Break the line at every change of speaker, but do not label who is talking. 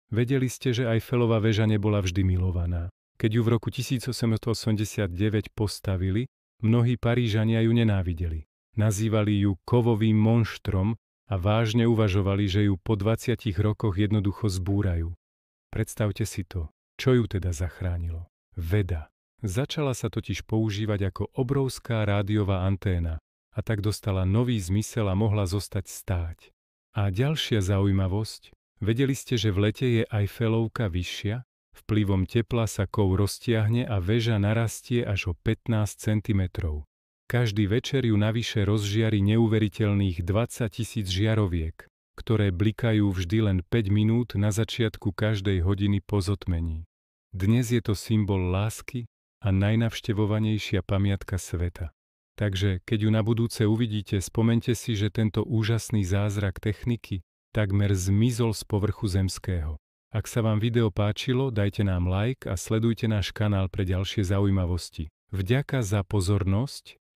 Vedeli ste, že Eiffelova väža nebola vždy milovaná. Keď ju v roku 1889 postavili, mnohí Parížania ju nenávideli. Nazývali ju kovovým monštrom a vážne uvažovali, že ju po 20 rokoch jednoducho zbúrajú. Predstavte si to, čo ju teda zachránilo. Veda. Začala sa totiž používať ako obrovská rádiová anténa a tak dostala nový zmysel a mohla zostať stáť. A ďalšia zaujímavosť, vedeli ste, že v lete je Eiffelovka vyššia? Vplyvom tepla sa kov roztiahne a väža narastie až o 15 cm. Každý večer ju navyše rozžiari neuveriteľných 20 000 žiaroviek, ktoré blikajú vždy len 5 minút na začiatku každej hodiny po zotmení. Dnes je to symbol lásky a najnavštevovanejšia pamiatka sveta. Takže keď ju na budúce uvidíte, spomente si, že tento úžasný zázrak techniky takmer zmizol z povrchu zemského. Ak sa vám video páčilo, dajte nám like a sledujte náš kanál pre ďalšie zaujímavosti. Vďaka za pozornosť